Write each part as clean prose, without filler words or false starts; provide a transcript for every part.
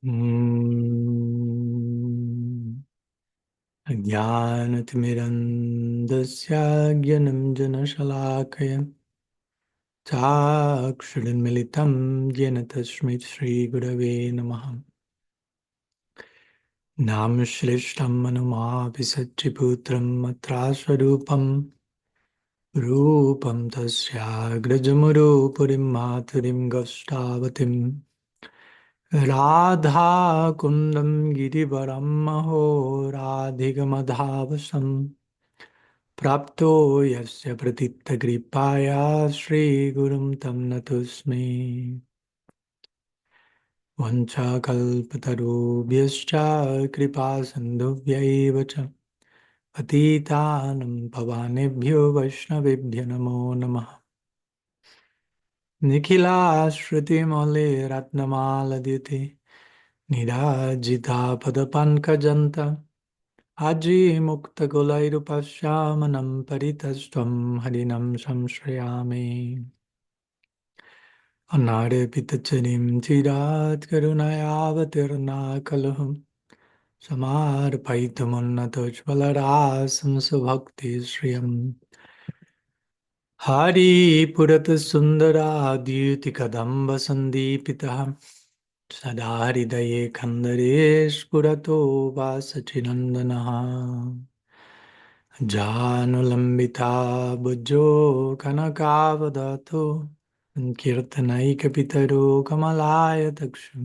ज्ञानतिमिरन्दस्य ज्ञानञ्जनशलाकया चाक्षुरुन्मिलितं येन तस्मै श्रीगुरवे नमः। नाम श्रेष्ठं मनुमापि सच्चिपुत्रं मत्रास्वरूपं रूपं तस्याग्रजमुरुपुरीं मातुरीं गौष्टावतीं राधाकुन्दं गिरिवरं महो राधिकमधावसम् प्राप्तो यस्य प्रथितकृपाया श्रीगुरुं तं नतोऽस्मि। वञ्चाकल्पतरुभ्यश्च कृपासिन्धुभ्यैव च पतितानं पावनेभ्यो वैष्णवेभ्यो नमो नमः। निखिलाश्रुतिमौलिरत्नमालयति निराजितापदपङ्कजन्त आजीमुक्तकुलैरुपश्यामनं परितस्त्वं हरिणं संश्रयामि। अनार्यपितचरीं चिरात् करुणयावतीर्णा कलहं समार्पयितुमुन्नतोज्ज्वलरासं सुभक्तिश्रियम् हरिपुरतसुन्दराद्युतिकदम्बसन्दीपितः सदा हृदये खन्दरे स्फुरतो वासचिनन्दनः। जानुलम्बिता भुजो कनकावदातो कीर्तनैकपितरो कमलायतक्षु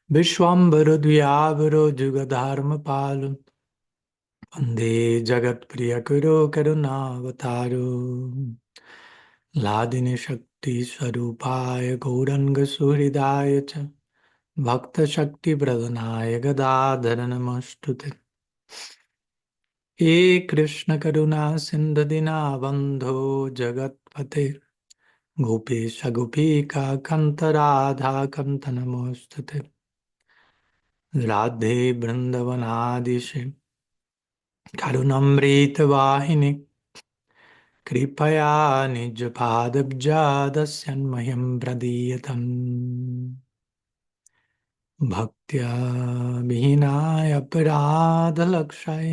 विश्वम्भरो द्व्यावरो जुगधर्मपालो वन्दे जगत्प्रियकरो करुणावतारो लादिनीशक्तिस्वरूपाय गौरङ्गसुहृदाय च भक्तशक्तिप्रदनाय गदाधर नमस्तुते। हे कृष्णकरुणा सिन्धु दीनबन्धो जगत्पते गोपेश गोपिकान्त राधाकान्त नमोस्तुते। राधे वृन्दवनादिशे करुणामृतवाहिनि कृपया निजपादब्जादस्यन्मह्यं प्रदीयतम्। भक्त्या विहीनाय अपराधलक्षाय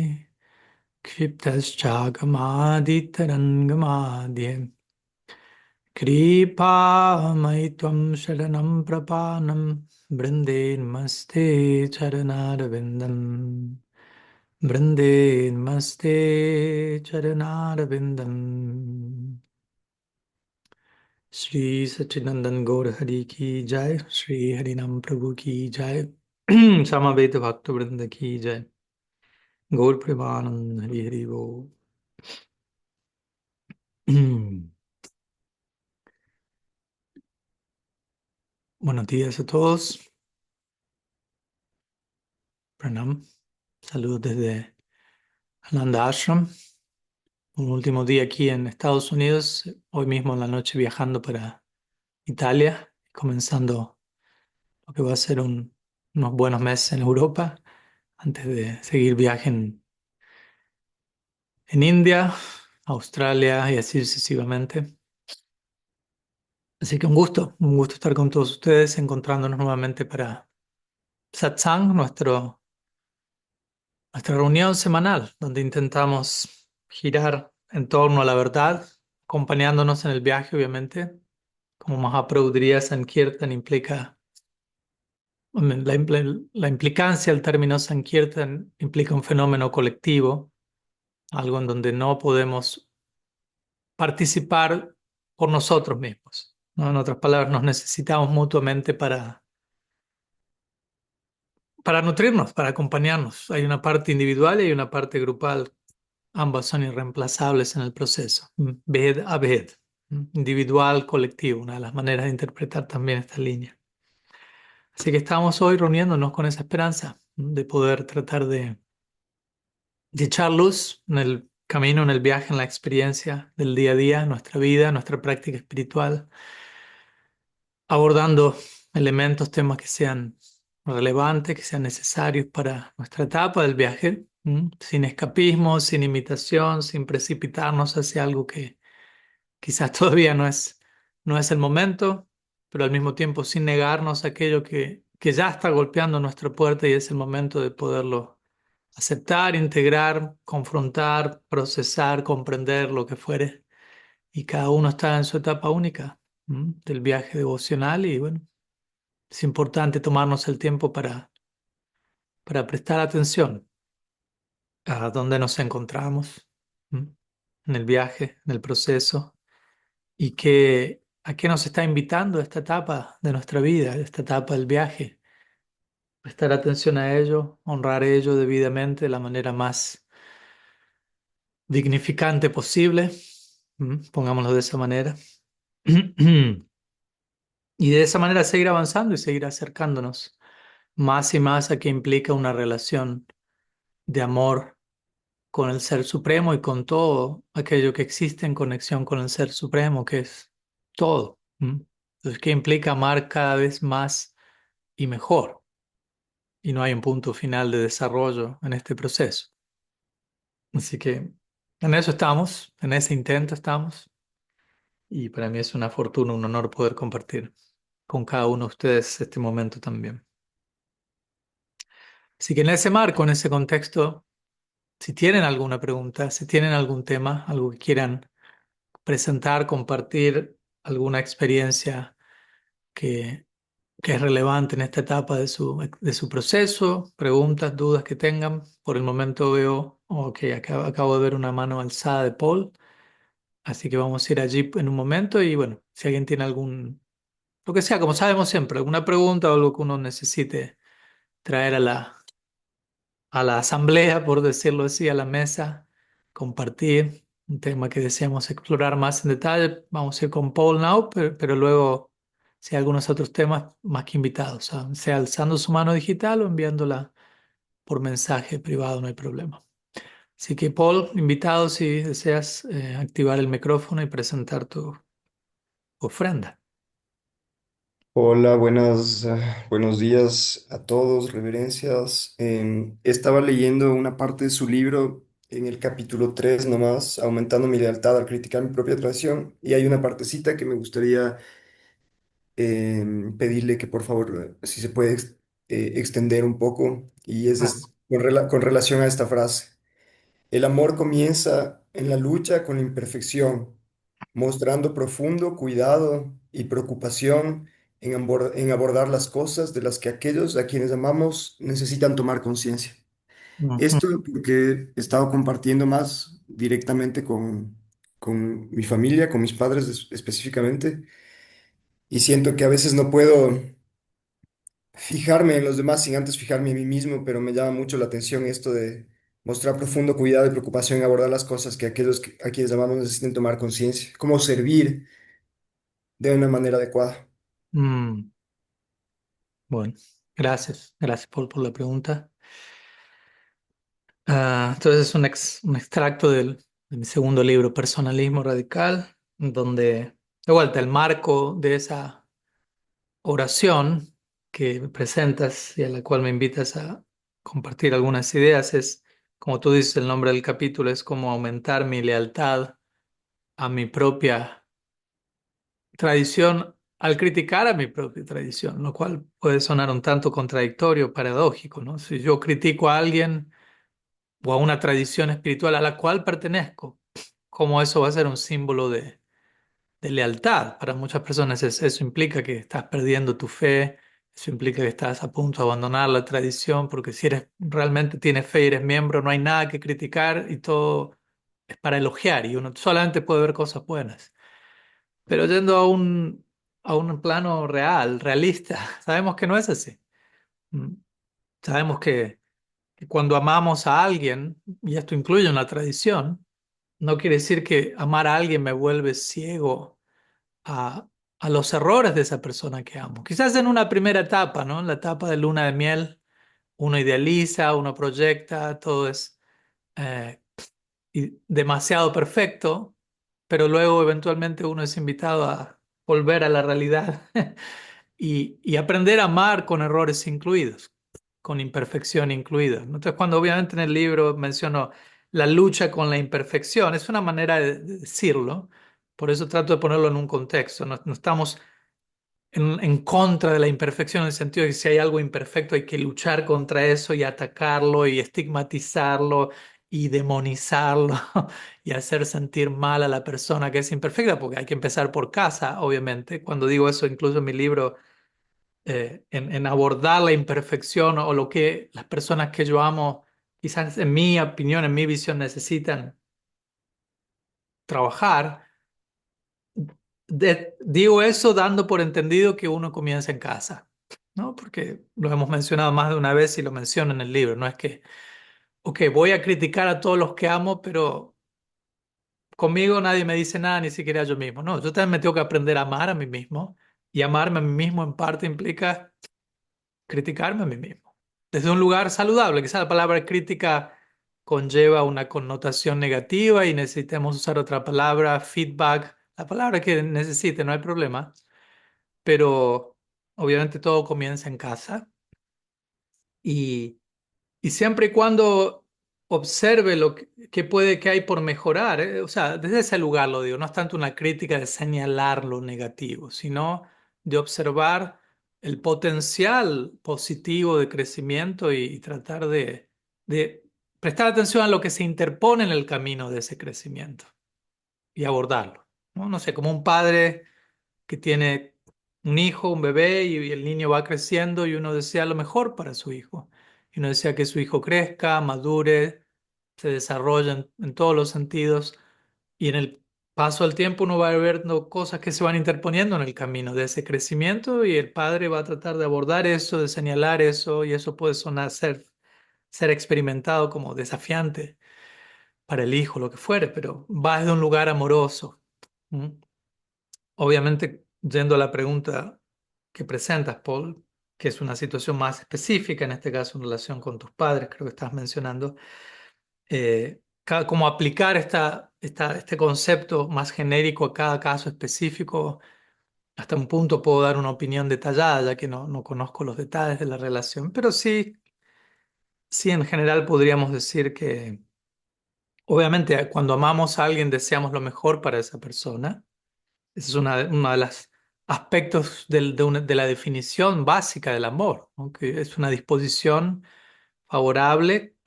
क्षिप्तश्चागमादितरङ्गमाद्य कृपामयि त्वं शरणं प्रपन्नं वृन्दे नमस्ते चरणारविन्दम्। वृन्दे नमस्ते चरणारविन्दम्। श्री सच्चिदानंद गौर हरि की जय। श्री हरिनाम प्रभु की जय। समवेत भक्त वृंद की जय। गौर प्रेमानंद हरि हरि बोल। Buenos días a todos. Pranam. Saludos desde Ananda Ashram. Un último día aquí en Estados Unidos. Hoy mismo en la noche viajando para Italia, comenzando lo que va a ser unos buenos meses en Europa, antes de seguir viaje en India, Australia y así sucesivamente. Así que un gusto estar con todos ustedes, encontrándonos nuevamente para Satsang, nuestra reunión semanal, donde intentamos girar en torno a la verdad, acompañándonos en el viaje, obviamente. Como Mahaprabhu diría, Sankirtan implica, la implicancia del término Sankirtan implica un fenómeno colectivo, algo en donde no podemos participar por nosotros mismos, ¿no? En otras palabras, nos necesitamos mutuamente para nutrirnos, para acompañarnos. Hay una parte individual y hay una parte grupal. Ambas son irreemplazables en el proceso. Ved a ved. Individual, colectivo, una de las maneras de interpretar también esta línea. Así que estamos hoy reuniéndonos con esa esperanza de poder tratar de echar luz en el camino, en el viaje, en la experiencia del día a día, nuestra vida, nuestra práctica espiritual, abordando elementos, temas que sean relevantes, que sean necesarios para nuestra etapa del viaje, sin escapismo, sin imitación, sin precipitarnos hacia algo que quizás todavía no es el momento, pero al mismo tiempo sin negarnos a aquello que que ya está golpeando nuestra puerta y es el momento de poderlo aceptar, integrar, confrontar, procesar, comprender lo que fuere. Y cada uno está en su etapa única, del viaje devocional y bueno, es importante tomarnos el tiempo para prestar atención a dónde nos encontramos, ¿m? En el viaje, en el proceso y a qué nos está invitando esta etapa de nuestra vida, esta etapa del viaje. Prestar atención a ello, honrar ello debidamente de la manera más dignificante posible, pongámoslo de esa manera. Y de esa manera seguir avanzando y seguir acercándonos más y más a que implica una relación de amor con el Ser Supremo y con todo aquello que existe en conexión con el Ser Supremo, que es todo. Entonces, que implica amar cada vez más y mejor. Y no hay un punto final de desarrollo en este proceso. Así que en eso estamos, en ese intento estamos. Y para mí es una fortuna, un honor poder compartir con cada uno de ustedes este momento también. Así que en ese marco, en ese contexto, si tienen alguna pregunta, si tienen algún tema, algo que quieran presentar, compartir, alguna experiencia que, que es relevante en esta etapa de su proceso, preguntas, dudas que tengan. Por el momento veo, ok, acabo de ver una mano alzada de Paul, así que vamos a ir allí en un momento y bueno, si alguien tiene lo que sea, como sabemos siempre, alguna pregunta o algo que uno necesite traer a la asamblea, por decirlo así, a la mesa, compartir un tema que deseamos explorar más en detalle. Vamos a ir con Paul now, pero luego, si hay algunos otros temas, más que invitados, sea alzando su mano digital o enviándola por mensaje privado, no hay problema. Así que, Paul, invitado si deseas activar el micrófono y presentar tu ofrenda. Hola, buenos días a todos, reverencias. Estaba leyendo una parte de su libro en el capítulo 3 nomás, aumentando mi lealtad al criticar mi propia tradición, y hay una partecita que me gustaría pedirle que por favor, si se puede extender un poco, y Claro. con relación a esta frase. El amor comienza en la lucha con la imperfección, mostrando profundo cuidado y preocupación en abordar las cosas de las que aquellos a quienes amamos necesitan tomar conciencia. Ujú. Esto porque he estado compartiendo más directamente con mi familia, con mis padres específicamente, y siento que a veces no puedo fijarme en los demás sin antes fijarme en mí mismo, pero me llama mucho la atención esto de mostrar profundo cuidado y preocupación en abordar las cosas que a quienes amamos necesiten tomar conciencia, cómo servir de una manera adecuada. Mm, bueno, gracias. Gracias, Paul, por la pregunta. Entonces es un extracto de mi segundo libro, Personalismo Radical, donde, de vuelta, el marco de esa oración que me presentas y a la cual me invitas a compartir algunas ideas es, como tú dices, el nombre del capítulo es como aumentar mi lealtad a mi propia tradición al criticar a mi propia tradición, lo cual puede sonar un tanto contradictorio, paradójico, ¿no? Si yo critico a alguien o a una tradición espiritual a la cual pertenezco, cómo eso va a ser un símbolo de lealtad. Para muchas personas eso implica que estás perdiendo tu fe, eso implica que estás a punto de abandonar la tradición, porque si eres realmente tienes fe y eres miembro, no hay nada que criticar y todo es para elogiar y uno solamente puede ver cosas buenas. Pero yendo a un plano real, realista, sabemos que no es así. Mm. Sabemos que cuando amamos a alguien, y esto incluye una tradición, no quiere decir que amar a alguien me vuelve ciego a, a los errores de esa persona que amo. Quizás en una primera etapa, ¿no? En la etapa de luna de miel, uno idealiza, uno proyecta, todo es eh, demasiado perfecto, pero luego eventualmente uno es invitado a volver a la realidad y aprender a amar con errores incluidos, con imperfección incluida. Entonces, cuando obviamente en el libro menciono la lucha con la imperfección, es una manera de decirlo, por eso trato de ponerlo en un contexto. No, no estamos en contra de la imperfección, en el sentido de que si hay algo imperfecto hay que luchar contra eso y atacarlo y estigmatizarlo y demonizarlo y hacer sentir mal a la persona que es imperfecta, porque hay que empezar por casa, obviamente. Cuando digo eso, incluso en mi libro, en abordar la imperfección o lo que las personas que yo amo, quizás en mi opinión, en mi visión, necesitan trabajar. Digo eso dando por entendido que uno comienza en casa, ¿no? Porque lo hemos mencionado más de una vez y lo menciono en el libro. No es que, ok, voy a criticar a todos los que amo, pero conmigo nadie me dice nada, ni siquiera yo mismo. No, yo también me tengo que aprender a amar a mí mismo. Y amarme a mí mismo en parte implica criticarme a mí mismo. Desde un lugar saludable. Quizá la palabra crítica conlleva una connotación negativa y necesitemos usar otra palabra, feedback, la palabra que necesite, no hay problema. Pero obviamente todo comienza en casa y, y siempre y cuando observe lo que puede que hay por mejorar, o sea, desde ese lugar lo digo, no es tanto una crítica de señalar lo negativo, sino de observar el potencial positivo de crecimiento y tratar de prestar atención a lo que se interpone en el camino de ese crecimiento y abordarlo, ¿no? No sé, como un padre que tiene un hijo, un bebé, y el niño va creciendo y uno desea lo mejor para su hijo. Y uno desea que su hijo crezca, madure, se desarrolle en todos los sentidos. Y en el paso del tiempo uno va viendo cosas que se van interponiendo en el camino de ese crecimiento y el padre va a tratar de abordar eso, de señalar eso, y eso puede ser experimentado como desafiante para el hijo, lo que fuere, pero va desde un lugar amoroso. ¿Mm? Obviamente, yendo a la pregunta que presentas, Paul, que es una situación más específica, en este caso en relación con tus padres, creo que estás mencionando, cómo aplicar este concepto más genérico a cada caso específico. Hasta un punto puedo dar una opinión detallada, ya que no conozco los detalles de la relación, pero sí, sí en general podríamos decir que, obviamente, cuando amamos a alguien deseamos lo mejor para esa persona. Ese es una de los aspectos de la definición básica del amor, ¿no? Que es una disposición favorable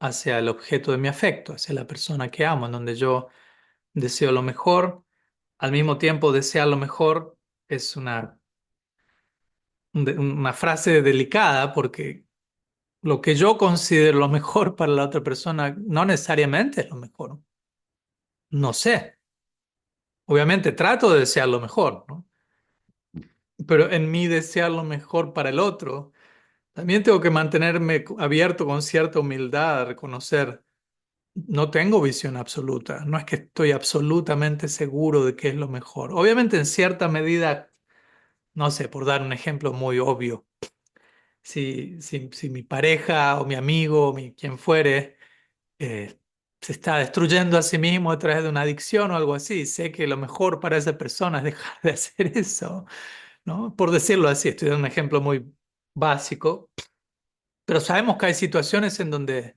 hacia el objeto de mi afecto, hacia la persona que amo, en donde yo deseo lo mejor. Al mismo tiempo, desear lo mejor es una frase delicada porque lo que yo considero lo mejor para la otra persona no necesariamente es lo mejor. No sé. Obviamente trato de desear lo mejor, ¿no? Pero en mí desear lo mejor para el otro, también tengo que mantenerme abierto con cierta humildad a reconocer, no tengo visión absoluta, no es que estoy absolutamente seguro de qué es lo mejor. Obviamente en cierta medida, no sé, por dar un ejemplo muy obvio, si mi pareja o mi amigo o quien fuere eh, se está destruyendo a sí mismo a través de una adicción o algo así, sé que lo mejor para esa persona es dejar de hacer eso, ¿no? Por decirlo así, estoy dando un ejemplo muy básico. Pero sabemos que hay situaciones en donde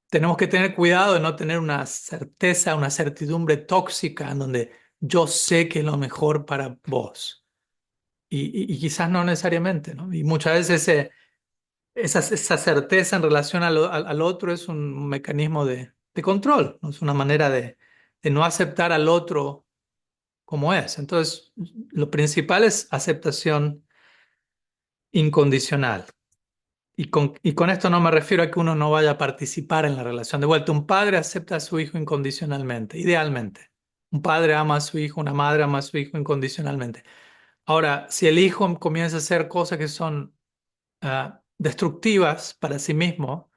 tenemos que tener cuidado de no tener una certeza, una certidumbre tóxica, en donde yo sé que es lo mejor para vos. Y quizás no necesariamente, ¿no? Y muchas veces esa certeza en relación al otro es un mecanismo de control, ¿no? Es una manera de no aceptar al otro como es. Entonces, lo principal es aceptación incondicional. Y con esto no me refiero a que uno no vaya a participar en la relación. De vuelta, un padre acepta a su hijo incondicionalmente, idealmente. Un padre ama a su hijo, una madre ama a su hijo incondicionalmente. Ahora, si el hijo comienza a hacer cosas que son destructivas para sí mismo,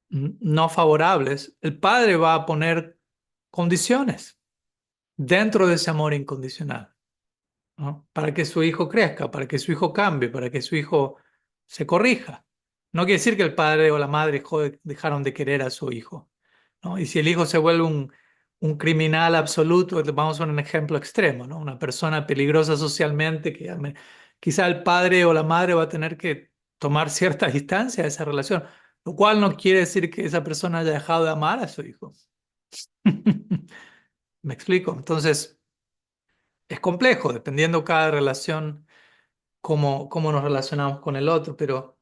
no favorables, el padre va a poner condiciones dentro de ese amor incondicional, ¿no? Para que su hijo crezca, para que su hijo cambie, para que su hijo se corrija. No quiere decir que el padre o la madre dejaron de querer a su hijo, ¿no? Y si el hijo se vuelve un criminal absoluto, vamos a un ejemplo extremo, ¿no? Una persona peligrosa socialmente, quizá el padre o la madre va a tener que tomar cierta distancia de esa relación, lo cual no quiere decir que esa persona haya dejado de amar a su hijo. ¿Me explico? Entonces, es complejo, dependiendo cada relación, cómo nos relacionamos con el otro, pero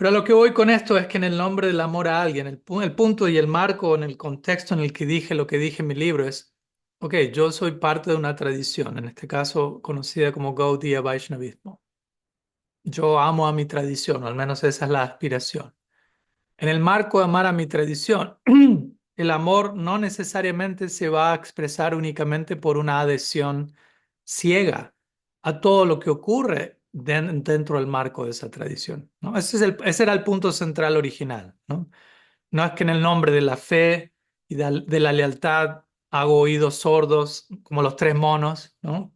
a lo que voy con esto es que en el nombre del amor a alguien, el punto y el marco en el contexto en el que dije lo que dije en mi libro es, ok, yo soy parte de una tradición, en este caso conocida como Gaudiya Vaishnavismo. Yo amo a mi tradición, o al menos esa es la aspiración. En el marco de amar a mi tradición, el amor no necesariamente se va a expresar únicamente por una adhesión ciega a todo lo que ocurre dentro del marco de esa tradición, ¿no? Ese era el punto central original, ¿no? No es que en el nombre de la fe y de la lealtad hago oídos sordos como los tres monos, ¿no?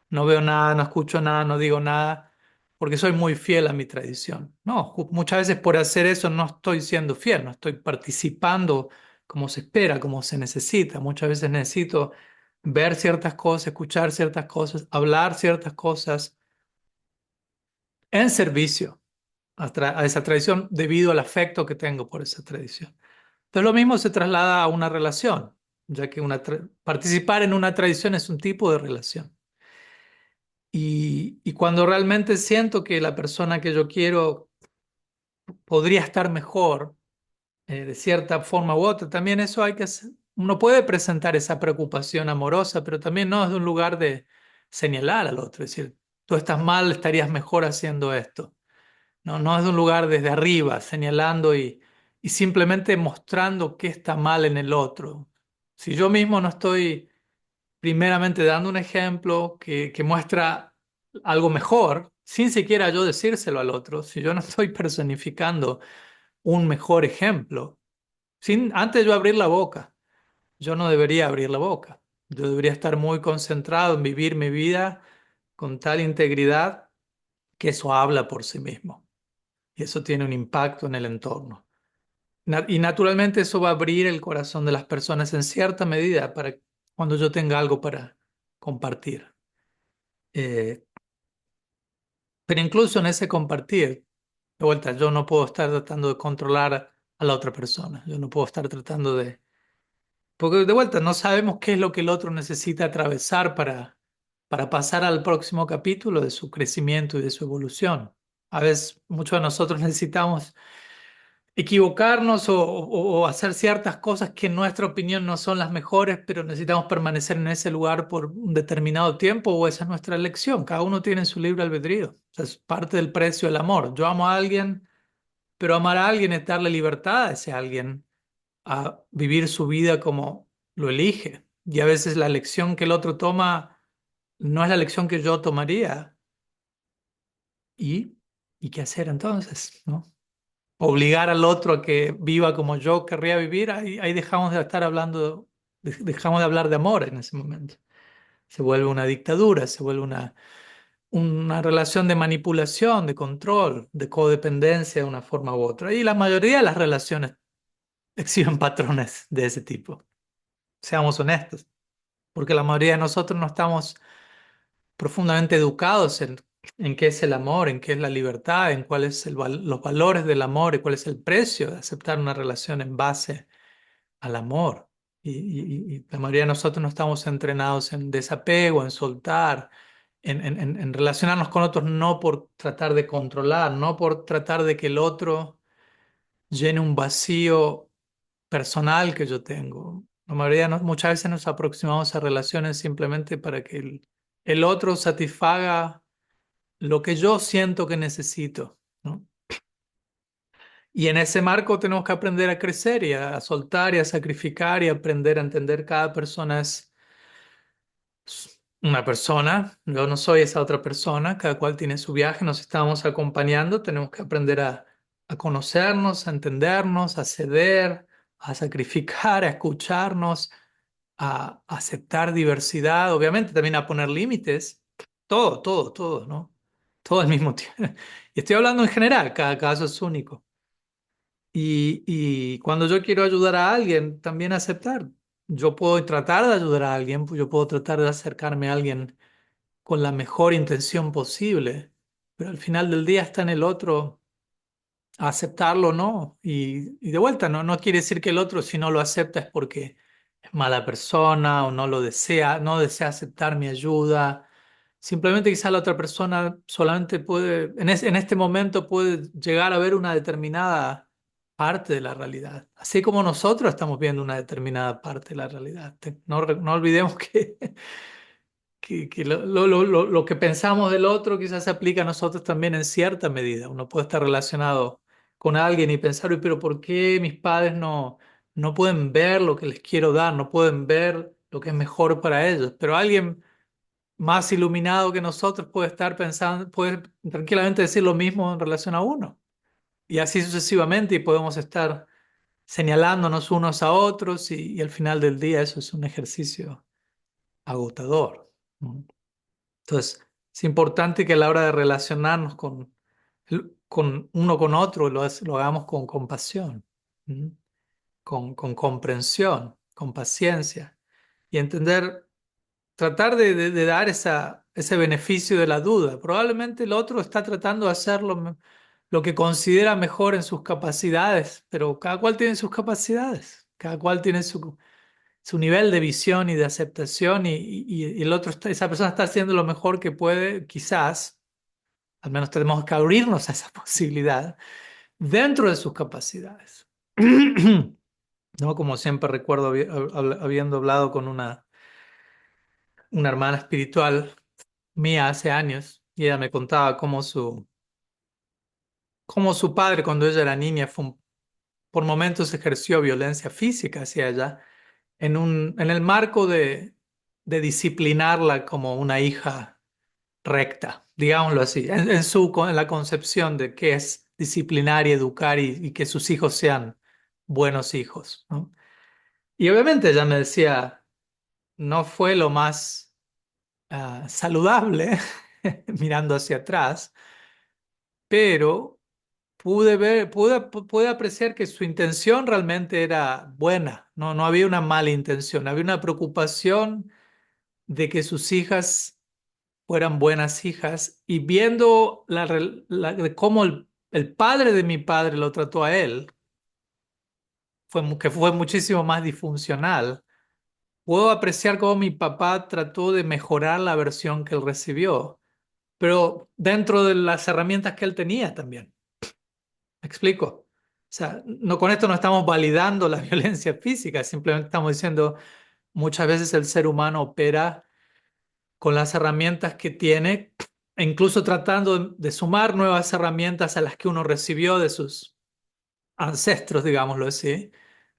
No veo nada, no escucho nada, no digo nada, porque soy muy fiel a mi tradición. No, muchas veces por hacer eso no estoy siendo fiel, no estoy participando como se espera, como se necesita. Muchas veces necesito ver ciertas cosas, escuchar ciertas cosas, hablar ciertas cosas en servicio a esa tradición debido al afecto que tengo por esa tradición. Entonces lo mismo se traslada a una relación, ya que participar en una tradición es un tipo de relación. Y cuando realmente siento que la persona que yo quiero podría estar mejor, de cierta forma u otra, también eso hay que hacer. Uno puede presentar esa preocupación amorosa, pero también no es de un lugar de señalar al otro, es decir, tú estás mal, estarías mejor haciendo esto. No, no es de un lugar desde arriba, señalando y simplemente mostrando qué está mal en el otro. Si yo mismo no estoy primeramente dando un ejemplo que muestra algo mejor, sin siquiera yo decírselo al otro, si yo no estoy personificando un mejor ejemplo, antes de yo abrir la boca, yo no debería abrir la boca. Yo debería estar muy concentrado en vivir mi vida con tal integridad que eso habla por sí mismo y eso tiene un impacto en el entorno. Y naturalmente eso va a abrir el corazón de las personas en cierta medida para cuando yo tenga algo para compartir. Eh, pero incluso en ese compartir, de vuelta, yo no puedo estar tratando de controlar a la otra persona. Yo no puedo estar tratando de... Porque de vuelta, no sabemos qué es lo que el otro necesita atravesar para pasar al próximo capítulo de su crecimiento y de su evolución. A veces muchos de nosotros necesitamos equivocarnos o hacer ciertas cosas que en nuestra opinión no son las mejores, pero necesitamos permanecer en ese lugar por un determinado tiempo o esa es nuestra elección. Cada uno tiene su libre albedrío. O sea, es parte del precio del amor. Yo amo a alguien, pero amar a alguien es darle libertad a ese alguien a vivir su vida como lo elige. Y a veces la elección que el otro toma no es la elección que yo tomaría. ¿Y, ¿y qué hacer entonces? ¿No? Obligar al otro a que viva como yo querría vivir, ahí dejamos de estar hablando, dejamos de hablar de amor en ese momento. Se vuelve una dictadura, se vuelve una relación de manipulación, de control, de codependencia de una forma u otra. Y la mayoría de las relaciones exhiben patrones de ese tipo. Seamos honestos, porque la mayoría de nosotros no estamos profundamente educados en qué es el amor, en qué es la libertad, en cuáles los valores del amor y cuál es el precio de aceptar una relación en base al amor. Y la mayoría de nosotros no estamos entrenados en desapego, en soltar, en relacionarnos con otros no por tratar de controlar, no por tratar de que el otro llene un vacío personal que yo tengo. La mayoría, muchas veces nos aproximamos a relaciones simplemente para que el otro satisfaga lo que yo siento que necesito, ¿no? Y en ese marco tenemos que aprender a crecer y a soltar y a sacrificar y aprender a entender cada persona es una persona, yo no soy esa otra persona, cada cual tiene su viaje, nos estamos acompañando, tenemos que aprender a conocernos, a entendernos, a ceder, a sacrificar, a escucharnos, a aceptar diversidad, obviamente también a poner límites, todo, ¿no? Todo al mismo tiempo. Y estoy hablando en general, cada caso es único. Y cuando yo quiero ayudar a alguien, también aceptar. Yo puedo tratar de ayudar a alguien, pues yo puedo tratar de acercarme a alguien con la mejor intención posible, pero al final del día está en el otro aceptarlo o no. Y de vuelta, no quiere decir que el otro si no lo acepta es porque es mala persona o no lo desea, no desea aceptar mi ayuda. Simplemente quizá la otra persona solamente puede, en este momento puede llegar a ver una determinada parte de la realidad, así como nosotros estamos viendo una determinada parte de la realidad. No olvidemos que lo que pensamos del otro quizás se aplica a nosotros también en cierta medida. Uno puede estar relacionado con alguien y pensar, "Uy, pero ¿por qué mis padres no pueden ver lo que les quiero dar, no pueden ver lo que es mejor para ellos? Pero alguien más iluminado que nosotros puede estar pensando, puede tranquilamente decir lo mismo en relación a uno. Y así sucesivamente, y podemos estar señalándonos unos a otros, y al final del día eso es un ejercicio agotador, ¿no? Entonces, es importante que a la hora de relacionarnos con uno con otro lo hagamos con compasión, ¿m? Con comprensión, con paciencia y entender, tratar de dar ese beneficio de la duda. Probablemente el otro está tratando de hacer lo que considera mejor en sus capacidades, pero cada cual tiene sus capacidades, cada cual tiene su nivel de visión y de aceptación y el otro esa persona está haciendo lo mejor que puede, quizás, al menos tenemos que abrirnos a esa posibilidad dentro de sus capacidades. ¿No? Como siempre recuerdo habiendo hablado con una hermana espiritual mía hace años y ella me contaba cómo su padre cuando ella era niña por momentos ejerció violencia física hacia ella en el marco de disciplinarla como una hija recta, digámoslo así, en la concepción de qué es disciplinar y educar y que sus hijos sean buenos hijos, ¿no? Y obviamente ella me decía, no fue lo más saludable mirando hacia atrás, pero pude apreciar que su intención realmente era buena, no había una mala intención, había una preocupación de que sus hijas fueran buenas hijas y viendo de cómo el padre de mi padre lo trató a él, que fue muchísimo más disfuncional, puedo apreciar cómo mi papá trató de mejorar la versión que él recibió, pero dentro de las herramientas que él tenía también. ¿Me explico? O sea, no, con esto no estamos validando la violencia física, simplemente estamos diciendo muchas veces el ser humano opera con las herramientas que tiene e incluso tratando de sumar nuevas herramientas a las que uno recibió de sus ancestros, digámoslo así,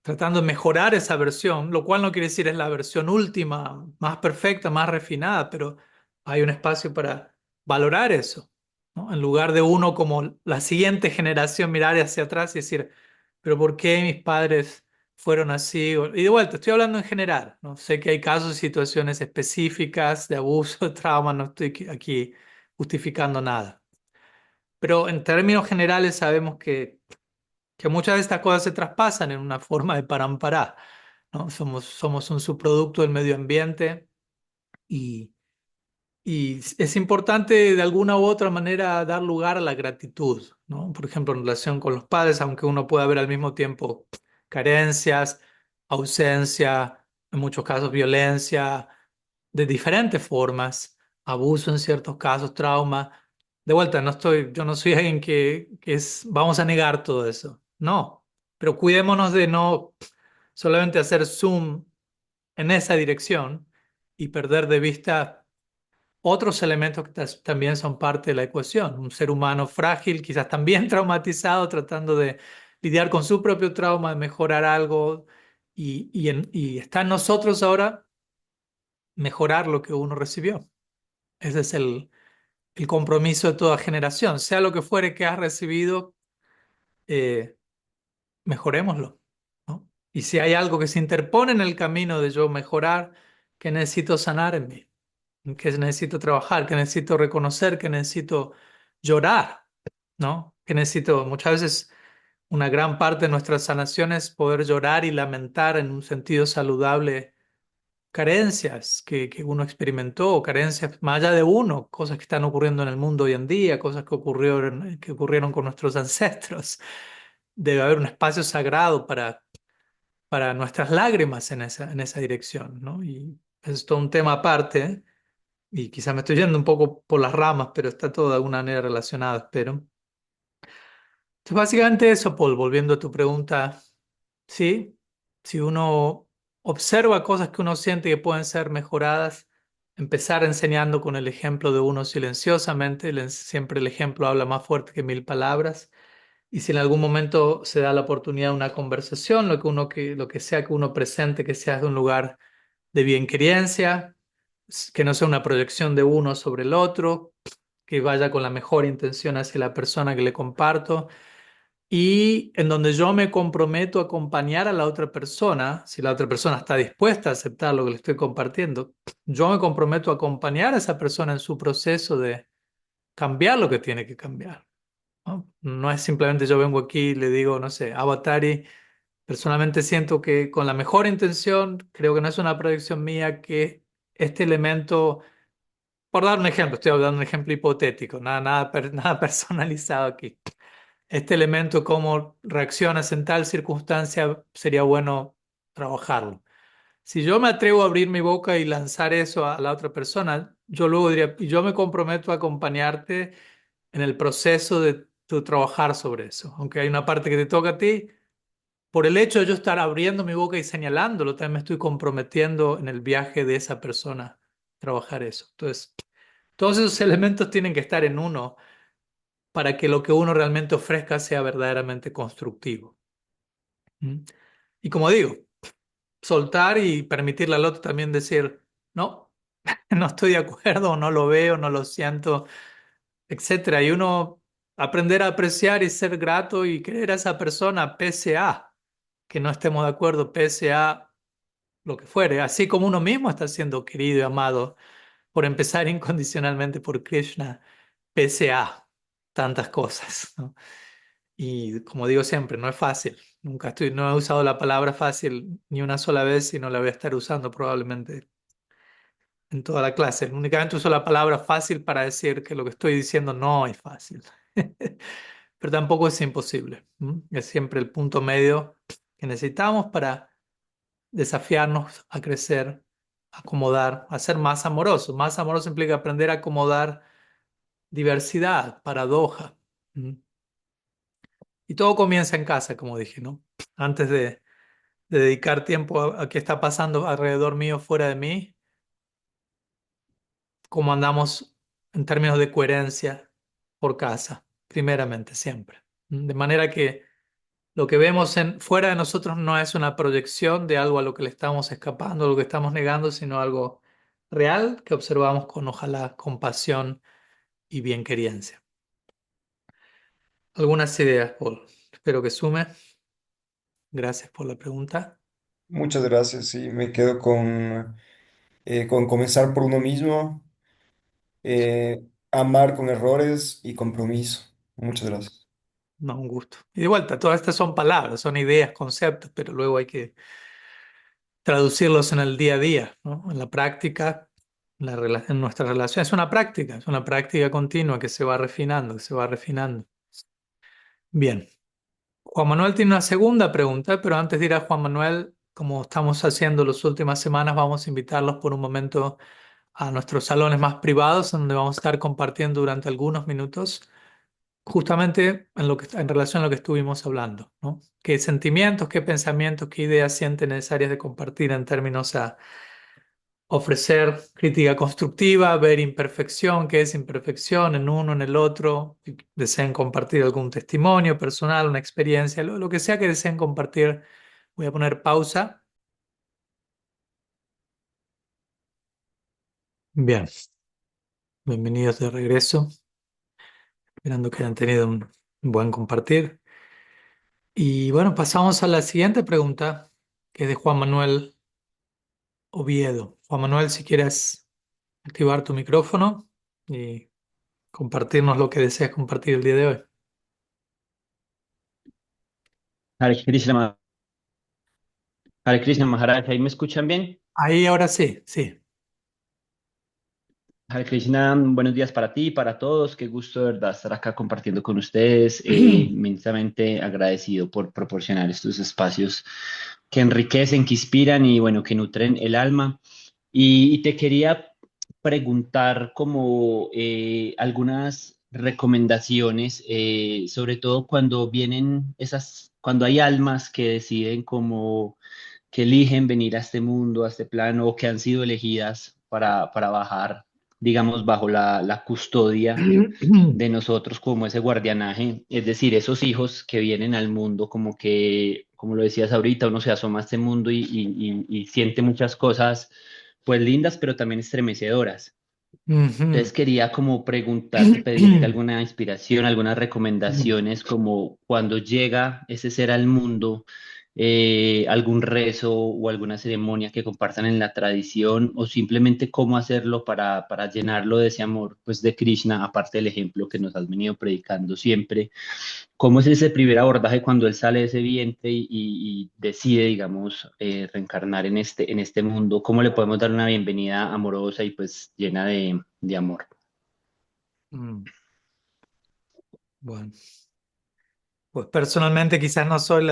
tratando de mejorar esa versión, lo cual no quiere decir es la versión última, más perfecta, más refinada, pero hay un espacio para valorar eso, ¿no? En lugar de uno como la siguiente generación mirar hacia atrás y decir, pero ¿por qué mis padres fueron así? Y de vuelta, estoy hablando en general, ¿no? Sé que hay casos y situaciones específicas de abuso, de trauma, no estoy aquí justificando nada. Pero en términos generales sabemos que muchas de estas cosas se traspasan en una forma de parampará, ¿no? Somos un subproducto del medio ambiente y, y es importante de alguna u otra manera dar lugar a la gratitud, ¿no? Por ejemplo, en relación con los padres, aunque uno pueda ver al mismo tiempo carencias, ausencia, en muchos casos violencia, de diferentes formas, abuso en ciertos casos, trauma. De vuelta, yo no soy alguien vamos a negar todo eso. No, pero cuidémonos de no solamente hacer zoom en esa dirección y perder de vista otros elementos que también son parte de la ecuación. Un ser humano frágil, quizás también traumatizado, tratando de lidiar con su propio trauma, de mejorar algo, y está en nosotros ahora mejorar lo que uno recibió. Ese es el compromiso de toda generación. Sea lo que fuere que has recibido, eh, mejorémoslo, ¿no? Y si hay algo que se interpone en el camino de yo mejorar, que necesito sanar en mí, que necesito trabajar, que necesito reconocer, que necesito llorar, ¿no? Que necesito, muchas veces, una gran parte de nuestra sanación es poder llorar y lamentar en un sentido saludable carencias que uno experimentó, carencias más allá de uno, cosas que están ocurriendo en el mundo hoy en día, cosas que ocurrieron con nuestros ancestros. Debe haber un espacio sagrado para nuestras lágrimas en esa dirección, ¿no? Y es todo un tema aparte, ¿eh? Y quizá me estoy yendo un poco por las ramas, pero está todo de alguna manera relacionado, espero. Entonces, básicamente eso, Paul, volviendo a tu pregunta, sí, si uno observa cosas que uno siente que pueden ser mejoradas, empezar enseñando con el ejemplo de uno silenciosamente, siempre el ejemplo habla más fuerte que mil palabras, y si en algún momento se da la oportunidad de una conversación, lo que sea que uno presente, que sea de un lugar de bienquerencia, que no sea una proyección de uno sobre el otro, que vaya con la mejor intención hacia la persona que le comparto y en donde yo me comprometo a acompañar a la otra persona, si la otra persona está dispuesta a aceptar lo que le estoy compartiendo, yo me comprometo a acompañar a esa persona en su proceso de cambiar lo que tiene que cambiar, ¿no? No es simplemente yo vengo aquí y le digo, no sé, Avatari, personalmente siento que con la mejor intención, creo que no es una proyección mía, que este elemento, por dar un ejemplo, estoy dando un ejemplo hipotético, nada personalizado aquí. Este elemento, cómo reaccionas en tal circunstancia, sería bueno trabajarlo. Si yo me atrevo a abrir mi boca y lanzar eso a la otra persona, yo luego diría, y yo me comprometo a acompañarte en el proceso de tu trabajar sobre eso. Aunque hay una parte que te toca a ti, por el hecho de yo estar abriendo mi boca y señalándolo, también me estoy comprometiendo en el viaje de esa persona a trabajar eso. Entonces, todos esos elementos tienen que estar en uno para que lo que uno realmente ofrezca sea verdaderamente constructivo. ¿Mm? Y como digo, soltar y permitirle al otro también decir, no, no estoy de acuerdo, no lo veo, no lo siento, etcétera. Y uno aprender a apreciar y ser grato y querer a esa persona pese a que no estemos de acuerdo, pese a lo que fuere, así como uno mismo está siendo querido y amado por empezar incondicionalmente por Krishna, pese a tantas cosas, ¿no? Y como digo siempre, no es fácil. No he usado la palabra fácil ni una sola vez y no la voy a estar usando probablemente en toda la clase. Únicamente uso la palabra fácil para decir que lo que estoy diciendo no es fácil. Pero tampoco es imposible. Es siempre el punto medio que necesitamos para desafiarnos a crecer, acomodar, a ser más amorosos. Más amoroso implica aprender a acomodar diversidad, paradoja. ¿Mm? Y todo comienza en casa, como dije, ¿no? Antes de dedicar tiempo a qué está pasando alrededor mío, fuera de mí, cómo andamos en términos de coherencia por casa, primeramente, siempre. De manera que lo que vemos fuera de nosotros no es una proyección de algo a lo que le estamos escapando, a lo que estamos negando, sino algo real que observamos con, ojalá, compasión y bienquerencia. Algunas ideas, Paul. Espero que sume. Gracias por la pregunta. Muchas gracias, sí, me quedo con comenzar por uno mismo, amar con errores y compromiso. Muchas gracias. No, un gusto. Y de vuelta, todas estas son palabras, son ideas, conceptos, pero luego hay que traducirlos en el día a día, ¿no? En la práctica, en nuestra relación. Es una práctica continua que se va refinando, que se va refinando. Bien. Juan Manuel tiene una segunda pregunta, pero antes de ir a Juan Manuel, como estamos haciendo las últimas semanas, vamos a invitarlos por un momento a nuestros salones más privados, donde vamos a estar compartiendo durante algunos minutos justamente en relación a lo que estuvimos hablando, ¿no? ¿Qué sentimientos, qué pensamientos, qué ideas sienten necesarias de compartir en términos a ofrecer crítica constructiva, ver imperfección, qué es imperfección en uno, en el otro, si desean compartir algún testimonio personal, una experiencia, lo que sea que deseen compartir? Voy a poner pausa. Bien, bienvenidos de regreso, esperando que hayan tenido un buen compartir. Y bueno, pasamos a la siguiente pregunta, que es de Juan Manuel Oviedo. Juan Manuel, si quieres activar tu micrófono y compartirnos lo que deseas compartir el día de hoy. Hare Krishna Maharaj, ¿ahí me escuchan bien? Ahí ahora sí, sí. Hare Krishna, buenos días para ti y para todos. Qué gusto, de verdad, estar acá compartiendo con ustedes. Inmensamente agradecido por proporcionar estos espacios que enriquecen, que inspiran y bueno, que nutren el alma. Y te quería preguntar como algunas recomendaciones, sobre todo cuando vienen esas, cuando hay almas que deciden como que eligen venir a este mundo, a este plano, o que han sido elegidas para bajar, digamos, bajo la custodia de nosotros como ese guardianaje, es decir, esos hijos que vienen al mundo, como que, como lo decías ahorita, uno se asoma a este mundo y siente muchas cosas, pues lindas, pero también estremecedoras. Entonces Ujú. quería como preguntarte, pedirte alguna inspiración, algunas recomendaciones, como cuando llega ese ser al mundo, algún rezo o alguna ceremonia que compartan en la tradición, o simplemente cómo hacerlo para llenarlo de ese amor, pues de Krishna, aparte del ejemplo que nos has venido predicando siempre. ¿Cómo es ese primer abordaje cuando él sale de ese vientre y decide, digamos, reencarnar en este mundo? ¿Cómo le podemos dar una bienvenida amorosa y pues llena de amor? Mm. Bueno, pues personalmente quizás no soy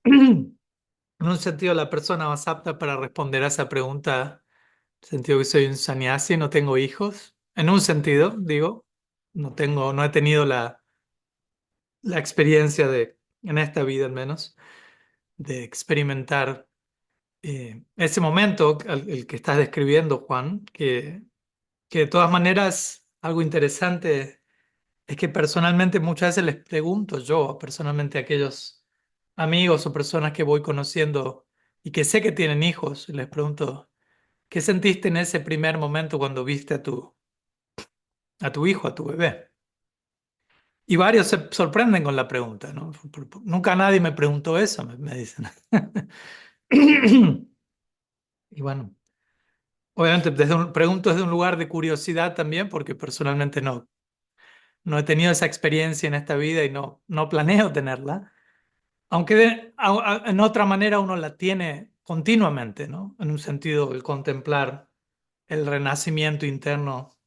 en un sentido, la persona más apta para responder a esa pregunta, en el sentido que soy un sannyasi, no tengo hijos. En un sentido, digo, no he tenido la experiencia en esta vida al menos, de experimentar ese momento, el que estás describiendo, Juan, que de todas maneras, algo interesante es que personalmente muchas veces les pregunto yo, personalmente a aquellos amigos o personas que voy conociendo y que sé que tienen hijos, les pregunto, ¿qué sentiste en ese primer momento cuando viste a tu hijo, a tu bebé? Y varios se sorprenden con la pregunta, ¿no? Nunca nadie me preguntó eso, me dicen. Y bueno, obviamente pregunto desde un lugar de curiosidad también, porque personalmente no he tenido esa experiencia en esta vida y no planeo tenerla. Aunque en otra manera uno la tiene continuamente, ¿no? En un sentido, el contemplar el renacimiento interno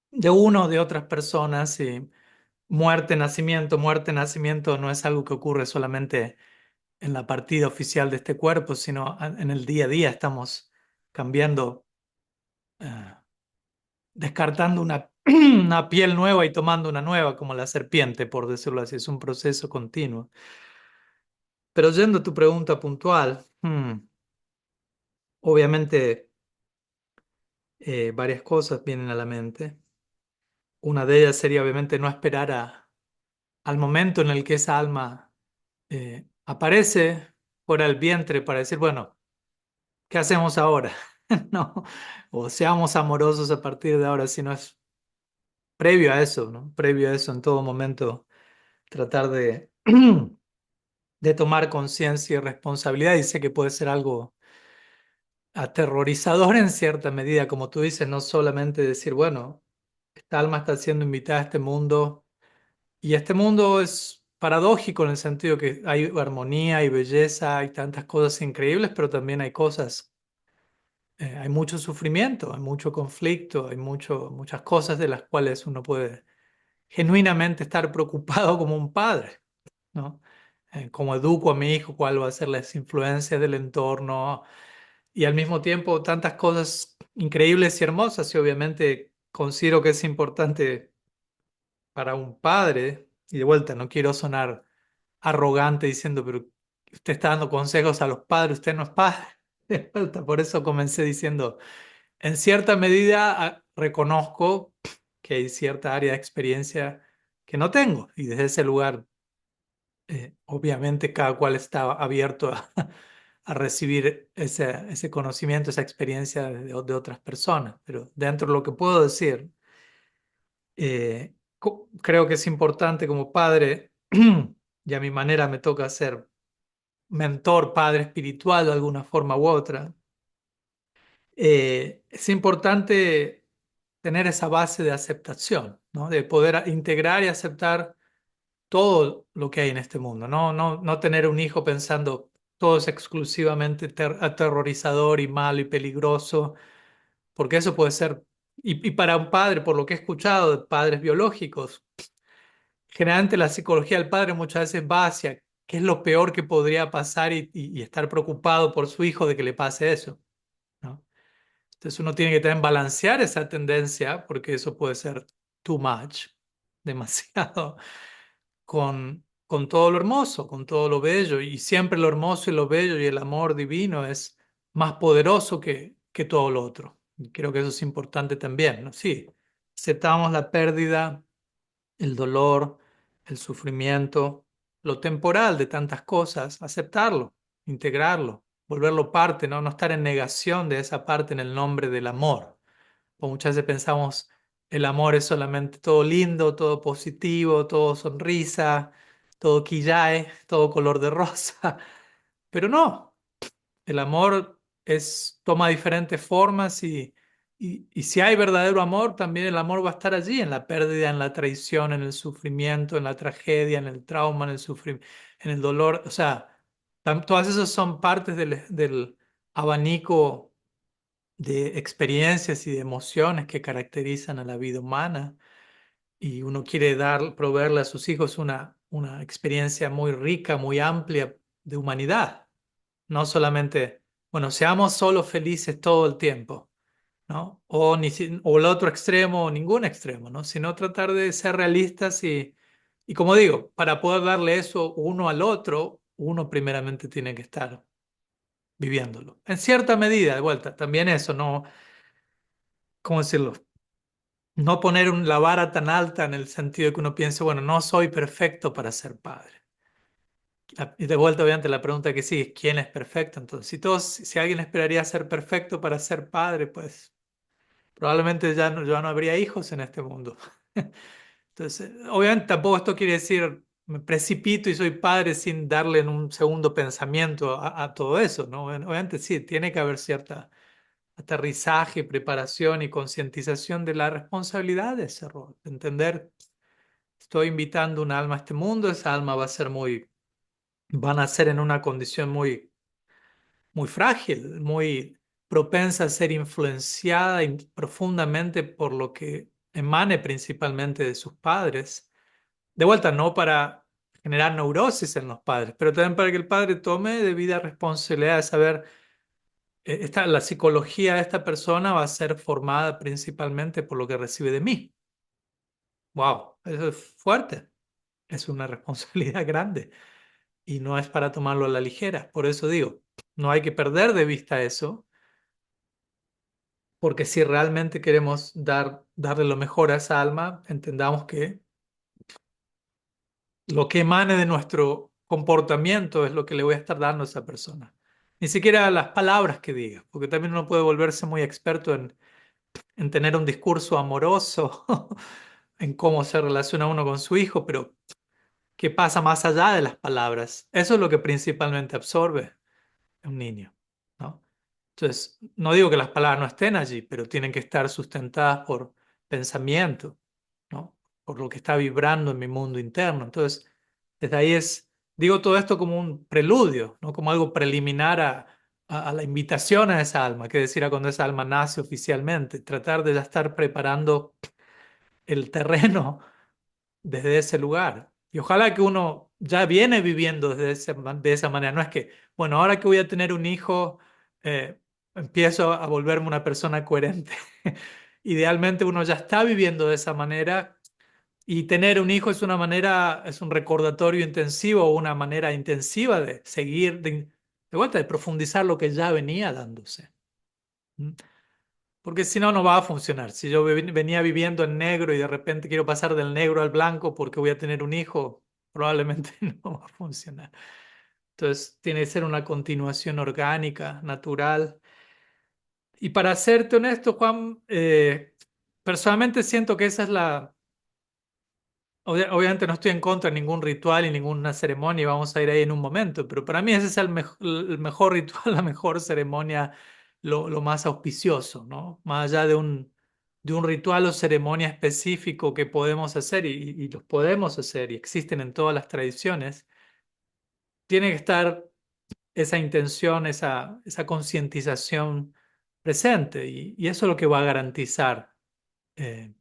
de uno o de otras personas y muerte, nacimiento no es algo que ocurre solamente en la partida oficial de este cuerpo, sino en el día a día estamos cambiando, eh, descartando una piel nueva y tomando una nueva, como la serpiente, por decirlo así. Es un proceso continuo. Pero yendo a tu pregunta puntual, obviamente varias cosas vienen a la mente. Una de ellas sería obviamente no esperar al momento en el que esa alma aparece fuera del vientre para decir, bueno, ¿qué hacemos ahora? No, o seamos amorosos a partir de ahora, sino es previo a eso, ¿no? Previo a eso, en todo momento, tratar de tomar conciencia y responsabilidad. Y sé que puede ser algo aterrorizador en cierta medida, como tú dices, no solamente decir, bueno, esta alma está siendo invitada a este mundo y este mundo es paradójico en el sentido que hay armonía y belleza, hay tantas cosas increíbles, pero también hay cosas, hay mucho sufrimiento, hay mucho conflicto, hay muchas cosas de las cuales uno puede genuinamente estar preocupado como un padre, ¿no? Cómo educo a mi hijo, cuál va a ser las influencias del entorno y al mismo tiempo tantas cosas increíbles y hermosas y obviamente considero que es importante para un padre, y de vuelta no quiero sonar arrogante diciendo, pero usted está dando consejos a los padres, usted no es padre. De vuelta, por eso comencé diciendo, en cierta medida reconozco que hay cierta área de experiencia que no tengo y desde ese lugar obviamente cada cual está abierto a recibir ese conocimiento, esa experiencia de otras personas, pero dentro de lo que puedo decir, creo que es importante como padre, y a mi manera me toca ser mentor, padre espiritual de alguna forma u otra, es importante tener esa base de aceptación, ¿no? De poder integrar y aceptar todo lo que hay en este mundo, no tener un hijo pensando todo es exclusivamente aterrorizador y malo y peligroso, porque eso puede ser, y para un padre, por lo que he escuchado de padres biológicos, generalmente la psicología del padre muchas veces va hacia qué es lo peor que podría pasar y estar preocupado por su hijo de que le pase eso, ¿no? Entonces uno tiene que también balancear esa tendencia, porque eso puede ser too much, demasiado, con todo lo hermoso, con todo lo bello, y siempre lo hermoso y lo bello y el amor divino es más poderoso que todo lo otro. Y creo que eso es importante también, ¿no? Sí, aceptamos la pérdida, el dolor, el sufrimiento, lo temporal de tantas cosas, aceptarlo, integrarlo, volverlo parte, ¿no? No estar en negación de esa parte en el nombre del amor. O muchas veces pensamos, el amor es solamente todo lindo, todo positivo, todo sonrisa, todo quillae, todo color de rosa, pero no. El amor toma diferentes formas y si hay verdadero amor, también el amor va a estar allí, en la pérdida, en la traición, en el sufrimiento, en la tragedia, en el trauma, en el sufrimiento, en el dolor. O sea, todas esas son partes del abanico de experiencias y de emociones que caracterizan a la vida humana. Y uno quiere proveerle a sus hijos una experiencia muy rica, muy amplia de humanidad. No solamente, bueno, seamos solo felices todo el tiempo, ¿no? O el otro extremo, o ningún extremo, ¿no? Sino tratar de ser realistas y como digo, para poder darle eso uno al otro, uno primeramente tiene que estar viviéndolo. En cierta medida, de vuelta, también eso, ¿no? ¿Cómo decirlo? No poner la vara tan alta en el sentido de que uno piense, bueno, no soy perfecto para ser padre. Y de vuelta, obviamente, la pregunta que sigue es, ¿quién es perfecto? Entonces, si alguien esperaría ser perfecto para ser padre, pues probablemente ya no habría hijos en este mundo. Entonces, obviamente tampoco esto quiere decir, me precipito y soy padre sin darle en un segundo pensamiento a todo eso, ¿no? Obviamente sí, tiene que haber cierta aterrizaje, preparación y concientización de la responsabilidad de ese rol, de entender, estoy invitando un alma a este mundo, esa alma va a ser van a ser en una condición muy frágil, muy propensa a ser influenciada profundamente por lo que emane principalmente de sus padres. De vuelta, no para generar neurosis en los padres, pero también para que el padre tome debida responsabilidad de saber, la psicología de esta persona va a ser formada principalmente por lo que recibe de mí. Wow, eso es fuerte, es una responsabilidad grande y no es para tomarlo a la ligera. Por eso digo, no hay que perder de vista eso, porque si realmente queremos darle lo mejor a esa alma, entendamos que lo que emane de nuestro comportamiento es lo que le voy a estar dando a esa persona. Ni siquiera las palabras que diga, porque también uno puede volverse muy experto en tener un discurso amoroso, en cómo se relaciona uno con su hijo, pero ¿qué pasa más allá de las palabras? Eso es lo que principalmente absorbe un niño, ¿no? Entonces, no digo que las palabras no estén allí, pero tienen que estar sustentadas por pensamiento, ¿no? Por lo que está vibrando en mi mundo interno. Entonces, desde ahí digo todo esto como un preludio, ¿no? Como algo preliminar a la invitación a esa alma, que decir, a cuando esa alma nace oficialmente, tratar de ya estar preparando el terreno desde ese lugar. Y ojalá que uno ya viene viviendo de esa manera. No es que, bueno, ahora que voy a tener un hijo, empiezo a volverme una persona coherente. Idealmente uno ya está viviendo de esa manera y tener un hijo es una manera, es un recordatorio intensivo o una manera intensiva de seguir, de vuelta, de profundizar lo que ya venía dándose. ¿Mm? Porque si no, no va a funcionar. Si yo venía viviendo en negro y de repente quiero pasar del negro al blanco porque voy a tener un hijo, probablemente no va a funcionar. Entonces, tiene que ser una continuación orgánica, natural. Y para serte honesto, Juan, personalmente siento que esa es obviamente no estoy en contra de ningún ritual y ninguna ceremonia, y vamos a ir ahí en un momento, pero para mí ese es el mejor ritual, la mejor ceremonia, lo más auspicioso, ¿no? Más allá de un ritual o ceremonia específico que podemos hacer y los podemos hacer y existen en todas las tradiciones, tiene que estar esa intención, esa concientización presente y eso es lo que va a garantizar. eh,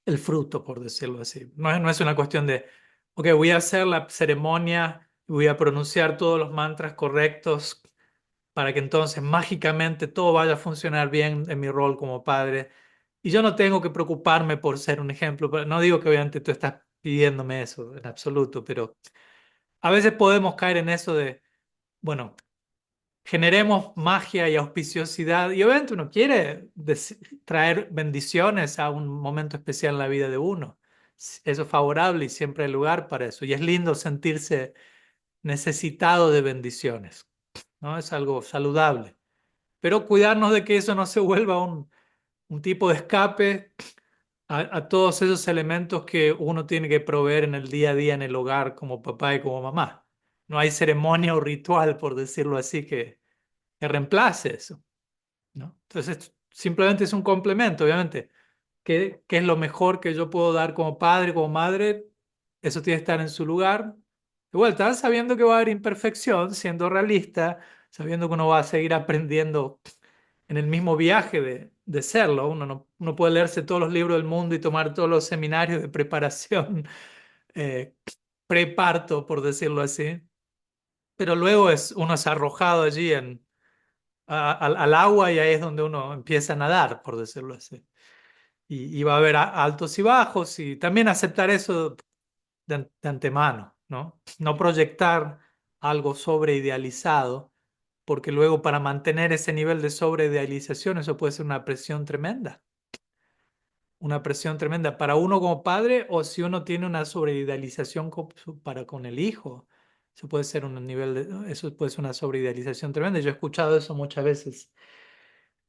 el fruto, por decirlo así. No es una cuestión de, ok, voy a hacer la ceremonia voy a pronunciar todos los mantras correctos para que entonces mágicamente todo vaya a funcionar bien en mi rol como padre. Y yo no tengo que preocuparme por ser un ejemplo, pero no digo que obviamente tú estás pidiéndome eso en absoluto, pero a veces podemos caer en eso de, bueno, generemos magia y auspiciosidad y obviamente uno quiere traer bendiciones a un momento especial en la vida de uno. Eso es favorable y siempre hay lugar para eso. Y es lindo sentirse necesitado de bendiciones, ¿no? Es algo saludable. Pero cuidarnos de que eso no se vuelva un tipo de escape a todos esos elementos que uno tiene que proveer en el día a día en el hogar como papá y como mamá. No hay ceremonia o ritual, por decirlo así, que reemplace eso, ¿no? Entonces, simplemente es un complemento, obviamente. ¿Qué es lo mejor que yo puedo dar como padre, como madre? Eso tiene que estar en su lugar. De vuelta, sabiendo que va a haber imperfección, siendo realista, sabiendo que uno va a seguir aprendiendo en el mismo viaje de serlo. Uno puede leerse todos los libros del mundo y tomar todos los seminarios de preparación eh, preparto, por decirlo así, pero luego uno es arrojado allí al agua y ahí es donde uno empieza a nadar, por decirlo así. Y va a haber altos y bajos y también aceptar eso de antemano, ¿no? No proyectar algo sobreidealizado, porque luego para mantener ese nivel de sobreidealización eso puede ser una presión tremenda para uno como padre o si uno tiene una sobreidealización para con el hijo. Eso puede ser un nivel eso puede ser una sobreidealización tremenda. Yo he escuchado eso muchas veces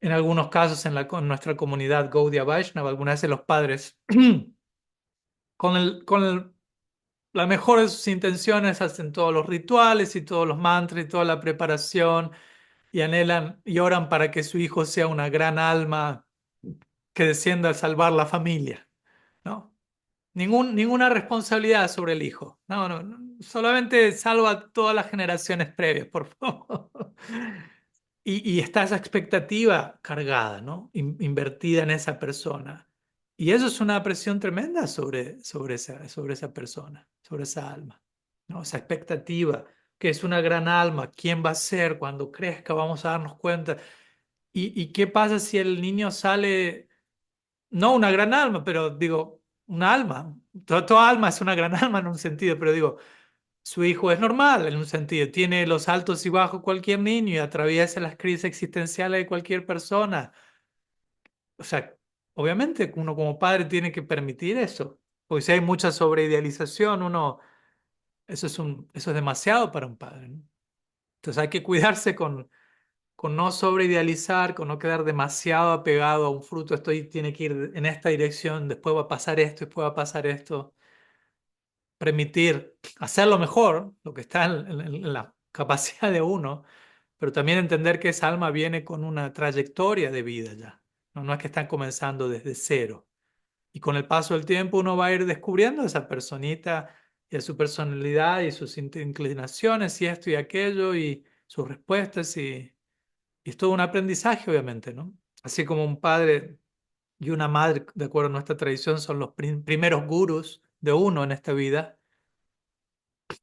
en algunos casos en nuestra comunidad Gaudiya Vaishnava, algunas veces los padres las mejores de sus intenciones hacen todos los rituales y todos los mantras y toda la preparación y anhelan y oran para que su hijo sea una gran alma que descienda a salvar la familia, ¿no? Ninguna responsabilidad sobre el hijo. No, no, solamente salva todas las generaciones previas, por favor. Y está esa expectativa cargada, ¿no? Invertida en esa persona. Y eso es una presión tremenda sobre esa persona, sobre esa alma, ¿no? Esa expectativa, que es una gran alma, ¿quién va a ser? Cuando crezca vamos a darnos cuenta. ¿Y qué pasa si el niño sale, no una gran alma, pero digo, una alma? Toda alma es una gran alma en un sentido, pero digo, su hijo es normal en un sentido, tiene los altos y bajos cualquier niño y atraviesa las crisis existenciales de cualquier persona. O sea, obviamente uno como padre tiene que permitir eso, porque si hay mucha sobreidealización, eso es demasiado para un padre, ¿no? Entonces hay que cuidarse con no sobreidealizar, con no quedar demasiado apegado a un fruto, esto tiene que ir en esta dirección, después va a pasar esto, después va a pasar esto. Permitir hacerlo mejor, lo que está en la capacidad de uno, pero también entender que esa alma viene con una trayectoria de vida ya. No, no es que están comenzando desde cero. Y con el paso del tiempo uno va a ir descubriendo a esa personita y a su personalidad y sus inclinaciones y esto y aquello y sus respuestas y es todo un aprendizaje, obviamente, ¿no? Así como un padre y una madre, de acuerdo a nuestra tradición, son los primeros gurús de uno en esta vida.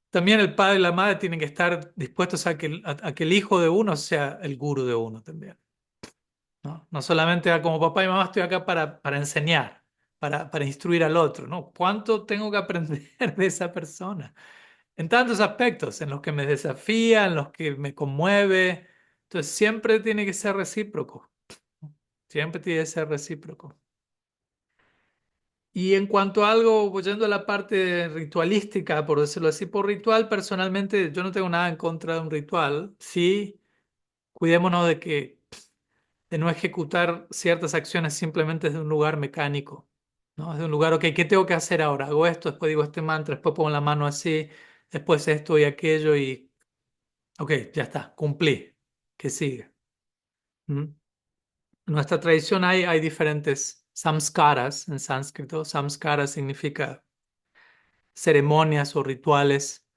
También el padre y la madre tienen que estar dispuestos a que el hijo de uno sea el gurú de uno también, ¿no? No solamente como papá y mamá estoy acá para enseñar, para instruir al otro, ¿no? ¿Cuánto tengo que aprender de esa persona? En tantos aspectos, en los que me desafía, en los que me conmueve. Entonces siempre tiene que ser recíproco, siempre tiene que ser recíproco. Y en cuanto a algo, volviendo a la parte ritualística, por decirlo así, por ritual, personalmente yo no tengo nada en contra de un ritual. Sí, cuidémonos de no ejecutar ciertas acciones simplemente desde un lugar mecánico, ¿no? Desde un lugar, ok, ¿qué tengo que hacer ahora? Hago esto, después digo este mantra, después pongo la mano así, después esto y aquello y, ok, ya está, cumplí. ¿Qué sigue? ¿Mm? En nuestra tradición hay diferentes samskaras en sánscrito. Samskara significa ceremonias o rituales.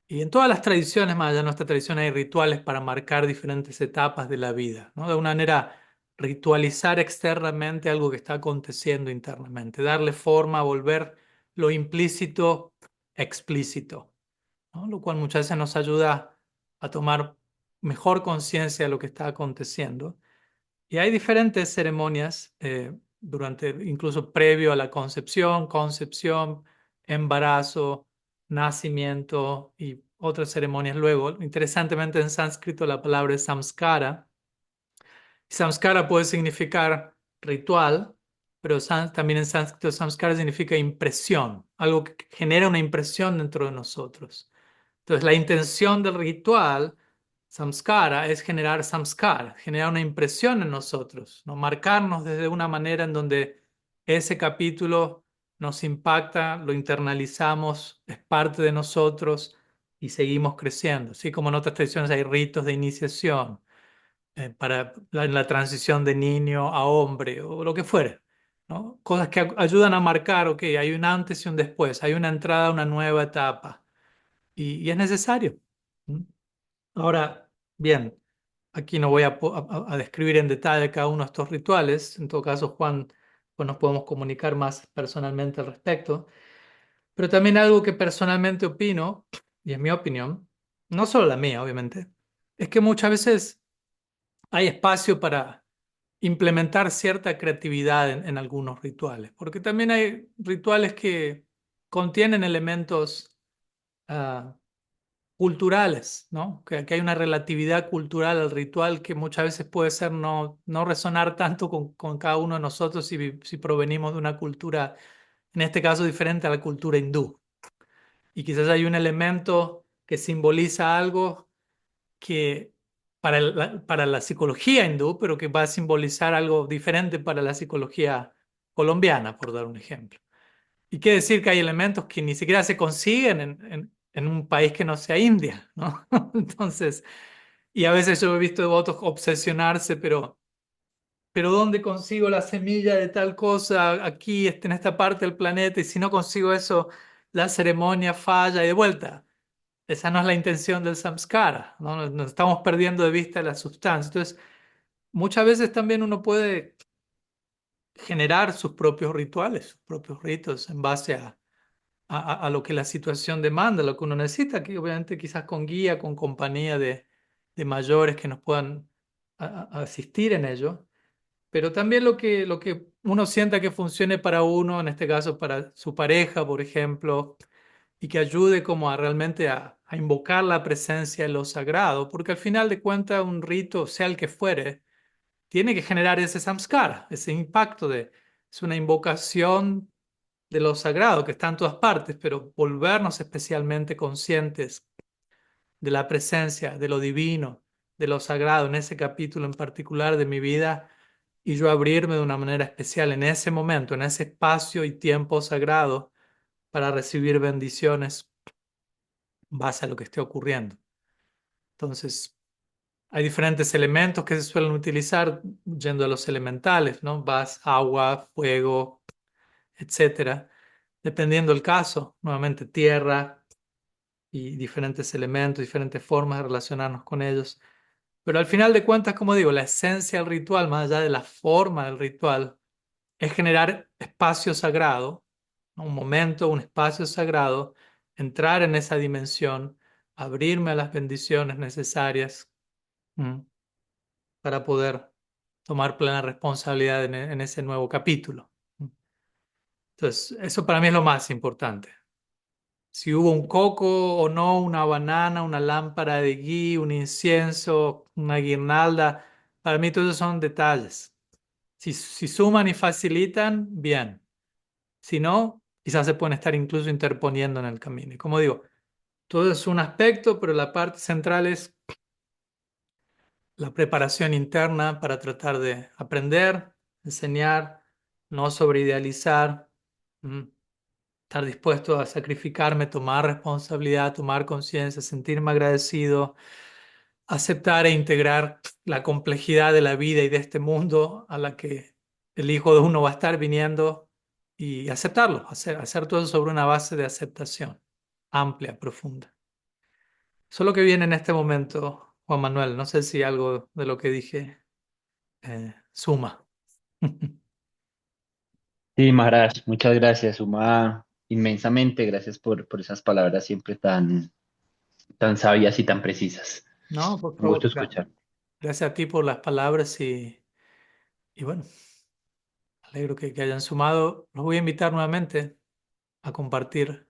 Y en todas las tradiciones, más allá de nuestra tradición, hay rituales para marcar diferentes etapas de la vida, ¿no? De una manera, ritualizar externamente algo que está aconteciendo internamente, darle forma, volver lo implícito explícito, ¿no? Lo cual muchas veces nos ayuda a tomar mejor conciencia de lo que está aconteciendo. Y hay diferentes ceremonias durante, incluso previo a la concepción, embarazo, nacimiento y otras ceremonias luego. Interesantemente, en sánscrito la palabra es samskara. Samskara puede significar ritual, pero también en sánscrito samskara significa impresión, algo que genera una impresión dentro de nosotros. Entonces, la intención del ritual, samskara, es generar samskara, generar una impresión en nosotros, ¿no? Marcarnos desde una manera en donde ese capítulo nos impacta, lo internalizamos, es parte de nosotros y seguimos creciendo. Así como en otras tradiciones hay ritos de iniciación para la transición de niño a hombre o lo que fuere, ¿no? Cosas que ayudan a marcar, ok, hay un antes y un después, hay una entrada a una nueva etapa y es necesario. ¿Mm? Ahora, bien, aquí no voy a describir en detalle cada uno de estos rituales, en todo caso, Juan, pues nos podemos comunicar más personalmente al respecto, pero también algo que personalmente opino, y es mi opinión, no solo la mía, obviamente, es que muchas veces hay espacio para implementar cierta creatividad en algunos rituales, porque también hay rituales que contienen elementos ah, culturales, ¿no? Que hay una relatividad cultural al ritual que muchas veces puede ser no resonar tanto con cada uno de nosotros si provenimos de una cultura, en este caso, diferente a la cultura hindú. Y quizás hay un elemento que simboliza algo que para la psicología hindú, pero que va a simbolizar algo diferente para la psicología colombiana, por dar un ejemplo. Y qué decir que hay elementos que ni siquiera se consiguen en un país que no sea India, ¿no? Entonces, y a veces yo he visto devotos obsesionarse, pero ¿dónde consigo la semilla de tal cosa aquí, en esta parte del planeta? Y si no consigo eso, la ceremonia falla y de vuelta. Esa no es la intención del samskara, ¿no? Nos estamos perdiendo de vista la sustancia. Entonces, muchas veces también uno puede generar sus propios rituales, sus propios ritos en base a lo que la situación demanda, lo que uno necesita, que obviamente quizás con guía, con compañía de mayores que nos puedan a asistir en ello, pero también lo que uno sienta que funcione para uno, en este caso para su pareja, por ejemplo, y que ayude como a realmente a invocar la presencia de lo sagrado, porque al final de cuentas un rito, sea el que fuere, tiene que generar ese samskara, ese impacto es una invocación de lo sagrado que está en todas partes, pero volvernos especialmente conscientes de la presencia, de lo divino, de lo sagrado en ese capítulo en particular de mi vida y yo abrirme de una manera especial en ese momento, en ese espacio y tiempo sagrado para recibir bendiciones en base a lo que esté ocurriendo. Entonces, hay diferentes elementos que se suelen utilizar yendo a los elementales, ¿no? Vas, agua, fuego, etcétera. Dependiendo del caso, nuevamente tierra y diferentes elementos, diferentes formas de relacionarnos con ellos. Pero al final de cuentas, como digo, la esencia del ritual, más allá de la forma del ritual, es generar espacio sagrado, ¿no? Un momento, un espacio sagrado, entrar en esa dimensión, abrirme a las bendiciones necesarias, ¿m? Para poder tomar plena responsabilidad en ese nuevo capítulo. Entonces, eso para mí es lo más importante. Si hubo un coco o no, una banana, una lámpara de ghee, un incienso, una guirnalda, para mí todos esos son detalles. Si suman y facilitan, bien. Si no, quizás se pueden estar incluso interponiendo en el camino. Y como digo, todo es un aspecto, pero la parte central es la preparación interna para tratar de aprender, enseñar, no sobreidealizar, estar dispuesto a sacrificarme, tomar responsabilidad, tomar conciencia, sentirme agradecido, aceptar e integrar la complejidad de la vida y de este mundo a la que el hijo de uno va a estar viniendo y aceptarlo, hacer todo sobre una base de aceptación amplia, profunda. Eso es lo que viene en este momento, Juan Manuel. No sé si algo de lo que dije suma. Sí, Maharaj, muchas gracias, suma inmensamente, gracias por esas palabras siempre tan, tan sabias y tan precisas. No, por Un gusto favor, escuchar. gracias a ti por las palabras y bueno, alegro que hayan sumado. Los voy a invitar nuevamente a compartir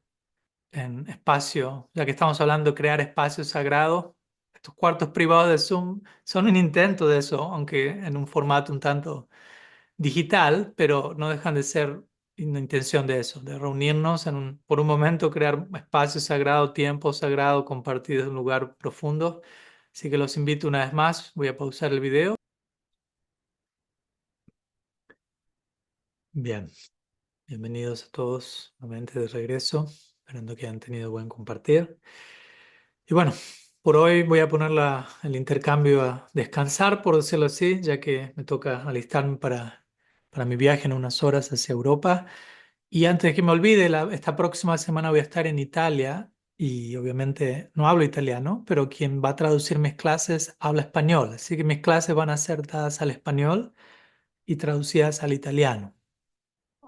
en espacio, ya que estamos hablando de crear espacios sagrados. Estos cuartos privados de Zoom son un intento de eso, aunque en un formato un tanto digital, pero no dejan de ser una intención de eso, de reunirnos por un momento, crear espacio sagrado, tiempo sagrado, compartir en un lugar profundo. Así que los invito una vez más. Voy a pausar el video. Bien, bienvenidos a todos nuevamente de regreso, esperando que hayan tenido buen compartir. Y bueno, por hoy voy a poner el intercambio a descansar, por decirlo así, ya que me toca alistarme para mi viaje en unas horas hacia Europa. Y antes de que me olvide, esta próxima semana voy a estar en Italia y obviamente no hablo italiano, pero quien va a traducir mis clases habla español. Así que mis clases van a ser dadas al español y traducidas al italiano.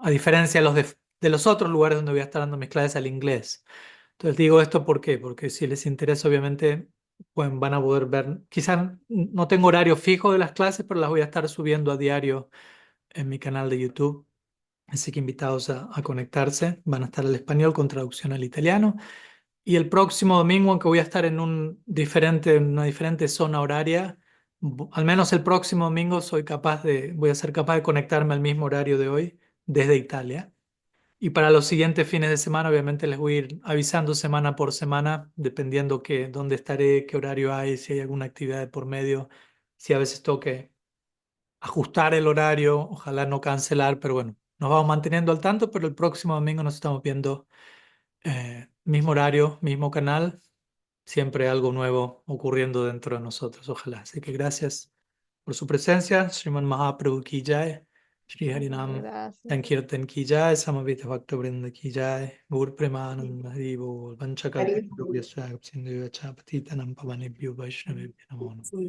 A diferencia de los otros lugares donde voy a estar dando mis clases al inglés. Entonces digo esto ¿por qué? Porque si les interesa, obviamente, pues van a poder ver. Quizás no tengo horario fijo de las clases, pero las voy a estar subiendo a diario en mi canal de YouTube. Así que invitados a conectarse. Van a estar al español con traducción al italiano. Y el próximo domingo, aunque voy a estar en una diferente zona horaria, al menos el próximo domingo voy a ser capaz de conectarme al mismo horario de hoy desde Italia. Y para los siguientes fines de semana, obviamente les voy a ir avisando semana por semana, dependiendo dónde estaré, qué horario hay, si hay alguna actividad de por medio, si a veces toque ajustar el horario, ojalá no cancelar, pero bueno, nos vamos manteniendo al tanto, pero el próximo domingo nos estamos viendo mismo horario, mismo canal, siempre algo nuevo ocurriendo dentro de nosotros, ojalá. Así que gracias por su presencia. Sriman Mahaprabhu ki jai, Shri Harinam Gracias. Sankirtan ki jai, Samavita Bhakta Ki jai, Gaur Premanand Hari Bol, Vanchakalpa Sindhu Chapatitanam Pavanebhyo Vaishnavebhyo Namo Namaha.